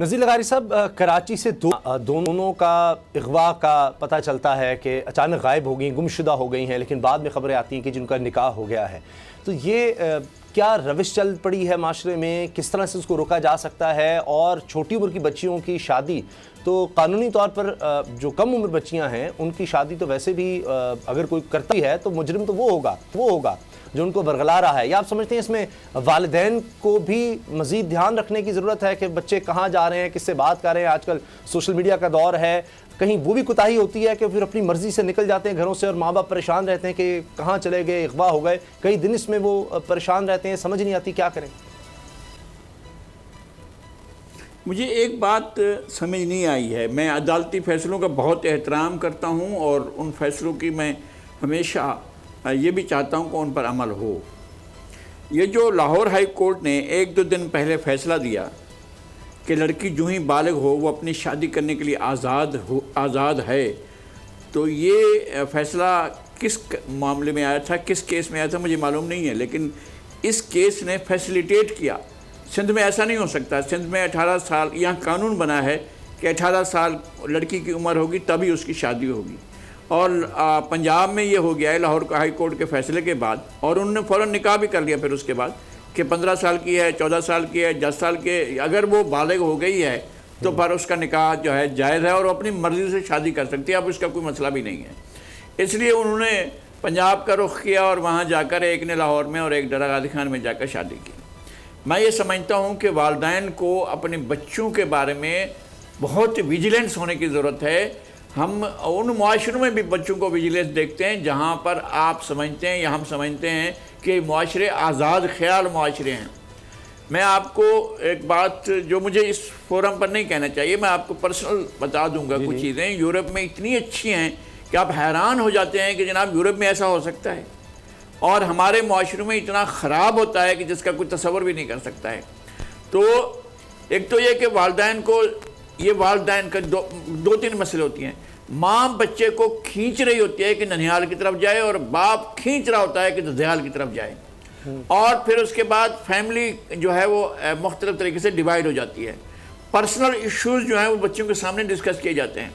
نذیر لغاری صاحب، کراچی سے دونوں کا اغوا کا پتہ چلتا ہے کہ اچانک غائب ہو گئیں، گمشدہ ہو گئی ہیں، لیکن بعد میں خبریں آتی ہیں کہ جن کا نکاح ہو گیا ہے. تو یہ کیا روش چل پڑی ہے معاشرے میں؟ کس طرح سے اس کو روکا جا سکتا ہے؟ اور چھوٹی عمر کی بچیوں کی شادی تو قانونی طور پر جو کم عمر بچیاں ہیں ان کی شادی تو ویسے بھی اگر کوئی کرتی ہے تو مجرم تو وہ ہوگا جو ان کو برگلا رہا ہے. یا آپ سمجھتے ہیں اس میں والدین کو بھی مزید دھیان رکھنے کی ضرورت ہے کہ بچے کہاں جا رہے ہیں، کس سے بات کر رہے ہیں؟ آج کل سوشل میڈیا کا دور ہے، کہیں وہ بھی کوتاہی ہوتی ہے کہ پھر اپنی مرضی سے نکل جاتے ہیں گھروں سے اور ماں باپ پریشان رہتے ہیں کہ کہاں چلے گئے، اغوا ہو گئے، کئی دن اس میں وہ پریشان رہتے ہیں، سمجھ نہیں آتی کیا کریں. مجھے ایک بات سمجھ نہیں آئی ہے. میں عدالتی فیصلوں کا بہت احترام کرتا ہوں اور ان فیصلوں کی میں ہمیشہ یہ بھی چاہتا ہوں کہ ان پر عمل ہو. یہ جو لاہور ہائی کورٹ نے ایک دو دن پہلے فیصلہ دیا کہ لڑکی جو ہی بالغ ہو وہ اپنی شادی کرنے کے لیے آزاد ہے، تو یہ فیصلہ کس معاملے میں آیا تھا، کس کیس میں آیا تھا مجھے معلوم نہیں ہے، لیکن اس کیس نے فیسیلیٹیٹ کیا. سندھ میں ایسا نہیں ہو سکتا. سندھ میں 18 سال یہاں قانون بنا ہے کہ 18 سال لڑکی کی عمر ہوگی تبھی اس کی شادی ہوگی. اور پنجاب میں یہ ہو گیا ہے لاہور ہائی کورٹ کے فیصلے کے بعد، اور انہوں نے فوراً نکاح بھی کر لیا پھر اس کے بعد کہ 15 سال کی ہے، 14 سال کی ہے، 10 سال کے، اگر وہ بالغ ہو گئی ہے تو پھر اس کا نکاح جو ہے جائز ہے اور وہ اپنی مرضی سے شادی کر سکتی ہے. اب اس کا کوئی مسئلہ بھی نہیں ہے. اس لیے انہوں نے پنجاب کا رخ کیا اور وہاں جا کر ایک نے لاہور میں اور ایک ڈرا غازی خان میں جا کر شادی کی. میں یہ سمجھتا ہوں کہ والدین کو اپنے بچوں کے بارے میں بہت ویجیلنس ہونے کی ضرورت ہے. ہم ان معاشروں میں بھی بچوں کو ویجیلنس دیکھتے ہیں جہاں پر آپ سمجھتے ہیں یا ہم سمجھتے ہیں کہ معاشرے آزاد خیال معاشرے ہیں. میں آپ کو ایک بات جو مجھے اس فورم پر نہیں کہنا چاہیے، میں آپ کو پرسنل بتا دوں گا. کچھ چیزیں یورپ میں اتنی اچھی ہیں کہ آپ حیران ہو جاتے ہیں کہ جناب یورپ میں ایسا ہو سکتا ہے، اور ہمارے معاشروں میں اتنا خراب ہوتا ہے کہ جس کا کوئی تصور بھی نہیں کر سکتا ہے. تو ایک تو یہ کہ والدین کو والدین کا دو تین مسئلے ہوتی ہیں. ماں بچے کو کھینچ رہی ہوتی ہے کہ ننھیال کی طرف جائے، اور باپ کھینچ رہا ہوتا ہے کہ ددھیال کی طرف جائے. اور پھر اس کے بعد فیملی جو ہے وہ مختلف طریقے سے ڈیوائیڈ ہو جاتی ہے. پرسنل ایشوز جو ہیں وہ بچوں کے سامنے ڈسکس کیے جاتے ہیں.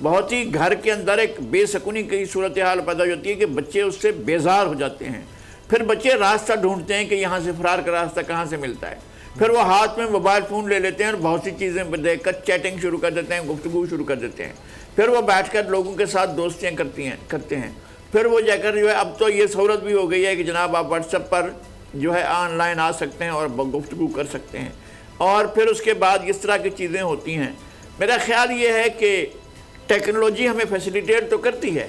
بہت ہی گھر کے اندر ایک بے سکونی کی صورتحال پیدا ہو جاتی ہے کہ بچے اس سے بیزار ہو جاتے ہیں. پھر بچے راستہ ڈھونڈتے ہیں کہ یہاں سے فرار کا راستہ کہاں سے ملتا ہے. پھر وہ ہاتھ میں موبائل فون لے لیتے ہیں اور بہت سی چیزیں دیکھ کر چیٹنگ شروع کر دیتے ہیں، گفتگو شروع کر دیتے ہیں. پھر وہ بیٹھ کر لوگوں کے ساتھ دوستیاں کرتے ہیں. پھر وہ جا کر جو ہے اب تو یہ سہولت بھی ہو گئی ہے کہ جناب آپ واٹس ایپ پر جو ہے آن لائن آ سکتے ہیں اور گفتگو کر سکتے ہیں. اور پھر اس کے بعد اس طرح کی چیزیں ہوتی ہیں. میرا خیال یہ ہے کہ ٹیکنالوجی ہمیں فیسیلیٹیٹ تو کرتی ہے،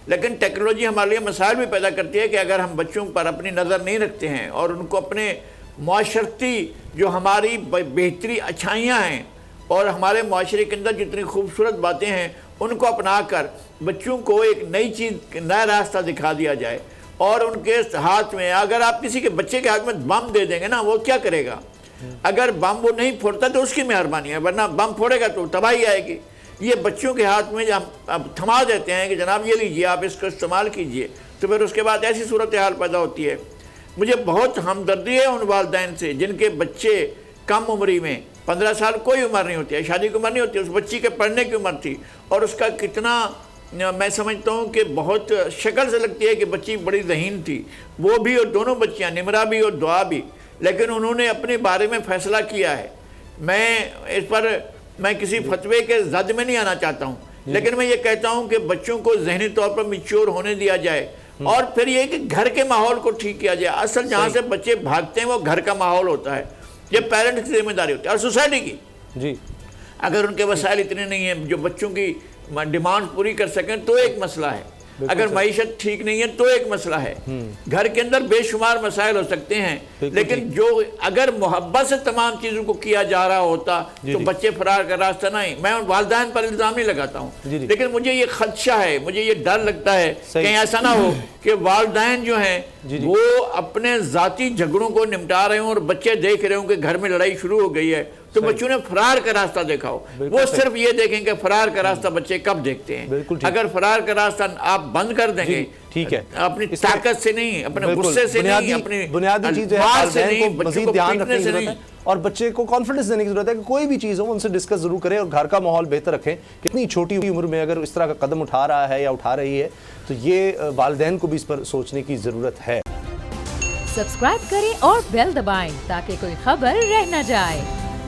لیکن ٹیکنالوجی ہمارے لیے مسائل بھی پیدا کرتی ہے کہ اگر ہم بچوں پر اپنی نظر نہیں رکھتے ہیں اور ان کو اپنے معاشرتی جو ہماری بہتری اچھائیاں ہیں اور ہمارے معاشرے کے اندر جتنی خوبصورت باتیں ہیں ان کو اپنا کر بچوں کو ایک نئی چیز، نیا راستہ دکھا دیا جائے. اور ان کے ہاتھ میں اگر آپ کسی کے بچے کے ہاتھ میں بم دے دیں گے نا، وہ کیا کرے گا؟ اگر بم وہ نہیں پھوڑتا تو اس کی مہربانی ہے، ورنہ بم پھوڑے گا تو تباہی آئے گی. یہ بچوں کے ہاتھ میں اب تھما دیتے ہیں کہ جناب یہ لیجئے، آپ اس کو استعمال کیجئے، تو پھر اس کے بعد ایسی صورتحال پیدا ہوتی ہے. مجھے بہت ہمدردی ہے ان والدین سے جن کے بچے کم عمری میں، 15 سال کوئی عمر نہیں ہوتی ہے، شادی کی عمر نہیں ہوتی، اس بچی کے پڑھنے کی عمر تھی، اور اس کا کتنا میں سمجھتا ہوں کہ بہت شکل سے لگتی ہے کہ بچی بڑی ذہین تھی. وہ بھی اور دونوں بچیاں، نمرہ بھی اور دعا بھی، لیکن انہوں نے اپنے بارے میں فیصلہ کیا ہے. میں اس پر کسی فتوے کے زد میں نہیں آنا چاہتا ہوں، لیکن میں یہ کہتا ہوں کہ بچوں کو ذہنی طور پر میچور ہونے دیا جائے، اور پھر یہ کہ گھر کے ماحول کو ٹھیک کیا جائے. اصل جہاں سے بچے بھاگتے ہیں وہ گھر کا ماحول ہوتا ہے، یہ پیرنٹ کی ذمہ داری ہوتی ہے اور سوسائٹی کی. اگر ان کے وسائل اتنے نہیں ہیں جو بچوں کی ڈیمانڈ پوری کر سکیں تو ایک مسئلہ ہے، اگر معیشت ٹھیک نہیں ہے تو ایک مسئلہ ہے. گھر کے اندر بے شمار مسائل ہو سکتے ہیں، لیکن جو اگر محبت سے تمام چیزوں کو کیا جا رہا ہوتا تو بچے فرار کا راستہ نہیں. میں والدین پر الزام نہیں لگاتا ہوں، لیکن مجھے یہ خدشہ ہے، مجھے یہ ڈر لگتا ہے کہیں ایسا نہ ہو کہ والدین جو ہیں وہ اپنے ذاتی جھگڑوں کو نمٹا رہے ہوں اور بچے دیکھ رہے ہوں کہ گھر میں لڑائی شروع ہو گئی ہے تو بچوں نے فرار کا راستہ دیکھا ہو. وہ صرف یہ دیکھیں کہ فرار کا راستہ بچے کب دیکھتے ہیں. اگر فرار کا راستہ آپ بند کر دیں گے، ٹھیک ہے، اپنی طاقت سے نہیں، اپنے غصے سے نہیں، اپنی بنیادی چیز ہے، مال سے نہیں، مزید دھیان رکھنے کی ضرورت ہے. اور بچے کو کانفیڈنس دینے کی ضرورت ہے کہ کوئی بھی چیز ہو ان سے ڈسکس ضرور کریں اور گھر کا ماحول بہتر رکھیں. کتنی چھوٹی عمر میں اگر اس طرح کا قدم اٹھا رہا ہے یا اٹھا رہی ہے تو یہ والدین کو بھی اس پر سوچنے کی ضرورت ہے. سبسکرائب کریں اور بیل دبائیں تاکہ کوئی خبر رہ نہ جائے.